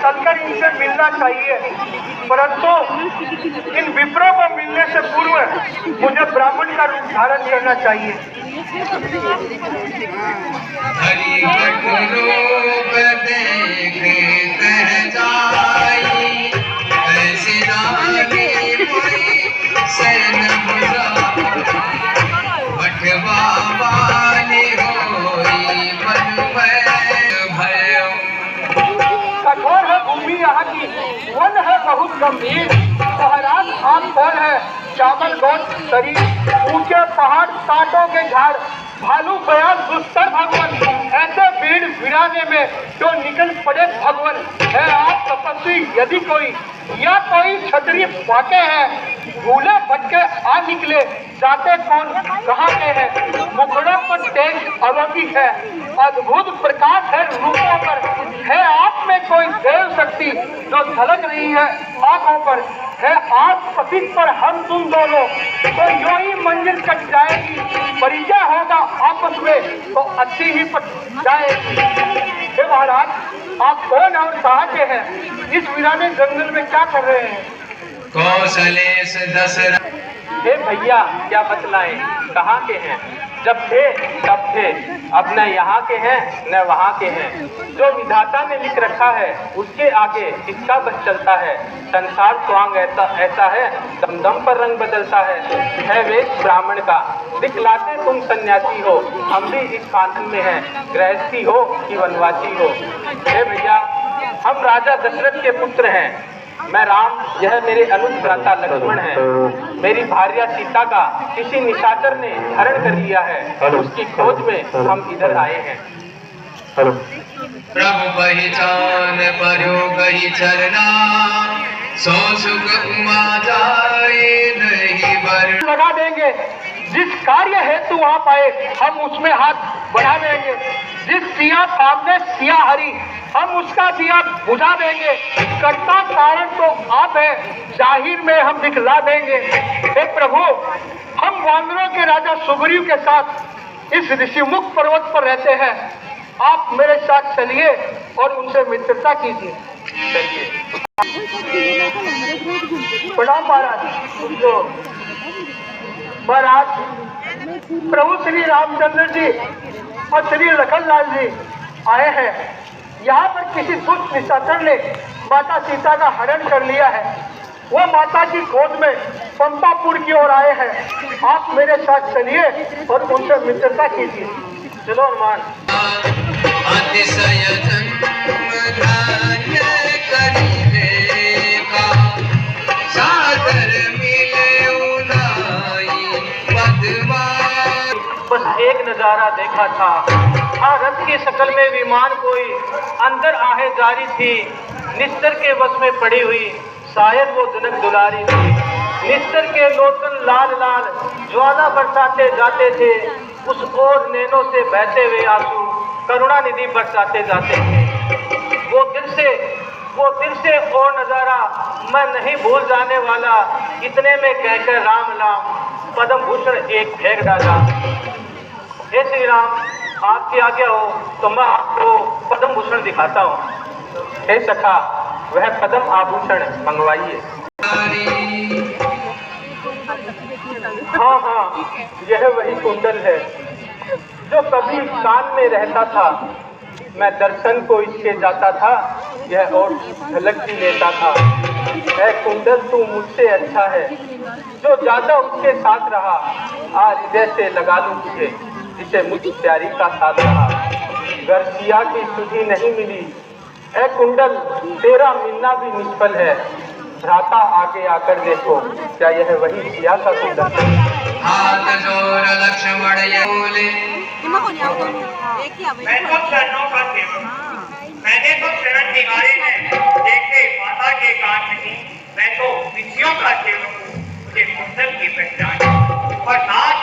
चलकर इनसे मिलना चाहिए, परंतु इन विप्रों को मिलने से पूर्व मुझे ब्राह्मण का रूप धारण करना चाहिए। कठोर है भूमि यहाँ की, वन है बहुत गंभीर, महाराज आप कौन है? चावल गोट शरीर, ऊंचे पहाड़ कांटों के झाड़, भालू बयान दुस्तर भगवान, ऐसे भीड़ भिड़ाने में जो निकल पड़े भगवान। है आप तपस्वी यदि कोई या कोई क्षत्रिय वाके हैं, भूले भटके आ निकले, जाते कौन कहाँ के हैं? मुखड़ों पर तेज अवधि है, अद्भुत प्रकाश है रूपों पर। है आप में कोई देव शक्ति जो झलक रही है आंखों पर। है आप पतित पर हम तुम दोनों, तो यूं ही मंजिल कट जाएगी। परिचय होगा आपस में तो अच्छी ही पट जाएगी। हे महाराज आप कौन और कहाँ के हैं? इस वीराने जंगल में क्या कर रहे हैं? कौशलेश दशरथ। हे भैया क्या बतलाएं, कहाँ के हैं? जब थे तब थे, अब न यहाँ के हैं न वहाँ के हैं। जो विधाता ने लिख रखा है उसके आगे किसका बस चलता है? संसार स्वांग ऐसा है, दम दम पर रंग बदलता है वेश ब्राह्मण का। दिखलाते तुम सन्यासी हो, हम भी इस कानून में हैं, गृहस्थी हो कि वनवासी हो। हे भैया हम राजा दशरथ के पुत्र हैं, मैं राम, यह मेरे अनुज भ्राता लक्ष्मण है। मेरी भार्या सीता का किसी निशाचर ने हरण कर लिया है, उसकी खोज में हम इधर आए हैं। प्रभु पहचान परो गई चरना, सो सुख उमा जाए नहीं बर। लगा देंगे जिस कार्य हेतु आप आए, हम उसमें हाथ बढ़ा देंगे। जिस सिया सामने सिया हरी, हम उसका दिया बुझा देंगे। कर्ता कारण तो आप है, जाहिर में हम दिखला देंगे। हे प्रभु हम वानरों के राजा सुग्रीव के साथ इस ऋषिमुख पर्वत पर रहते हैं, आप मेरे साथ चलिए और उनसे मित्रता कीजिए। चलिए। प्रणाम महाराज। महाराज प्रभु श्री रामचंद्र जी और श्री लखनलाल जी आए हैं। यहाँ पर किसी दुष्ट निशाचर ने माता सीता का हरण कर लिया है। वो माता की खोज में पंपापुर की ओर आए हैं। आप मेरे साथ चलिए और उनसे मित्रता कीजिए। चलो हनुमान। बस एक नजारा देखा था, रथ की शक्ल में विमान कोई, अंदर आहे जारी थी, निस्तर के बस में पड़ी हुई, शायद वो जनक दुलारी थी। निस्तर के लोटन लाल लाल ज्वाला बरसाते जाते थे, उस ओर नैनों से बहते हुए आंसू करुणा निधि बरसाते जाते थे। वो दिल से और नजारा मैं नहीं भूल जाने वाला। इतने में कहकर राम नाम पद्म भूषण एक फेंक डाला। हे श्री राम आपकी आज्ञा हो तो मैं आपको पद्म भूषण दिखाता हूँ। हे सखा वह पद्म आभूषण मंगवाइए। हाँ यह वही कुंडल है जो कभी कान में रहता था। मैं दर्शन को इसके जाता था, यह और झलक भी लेता था। ऐ कुंडल तू मुझसे अच्छा है, जो ज्यादा उसके साथ रहा, आज हृदय से लगा लूं तुझे, जिसे मुझ प्यारी का साथ रहा। गर्सिया की सुधी नहीं मिली, ऐ कुंडल तेरा मिलना भी निष्फल है। भ्राता आगे आकर देखो, क्या यह वही सिया का कुंडल है? हाथ जोड़ लक्ष्मण ये बोले, मैं तो चरणों का सेवक, मैंने तो चरण निगारे हैं, देखे माता के कान नहीं। मैं तो विषयों का सेवक हूँ, मुझे कुंडल की पहचान और नाच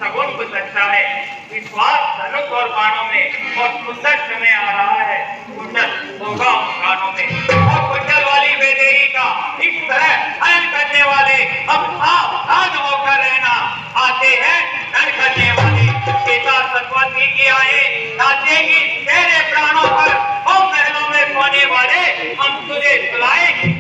सगुन कुछ अच्छा है। विश्वास धनुष और बाणों में और सुंदर समय आ रहा है, कुंडल होगा उन कानों में। और कुंडल वाली बेदेवी का इस तरह हरण करने वाले अब सावधान होकर रहना। आते हैं डर करने वाले, सीता सतवती की आए नाचेगी तेरे प्राणों पर, और महलों में सोने वाले प्यारे हम तुझे सुलाएंगे।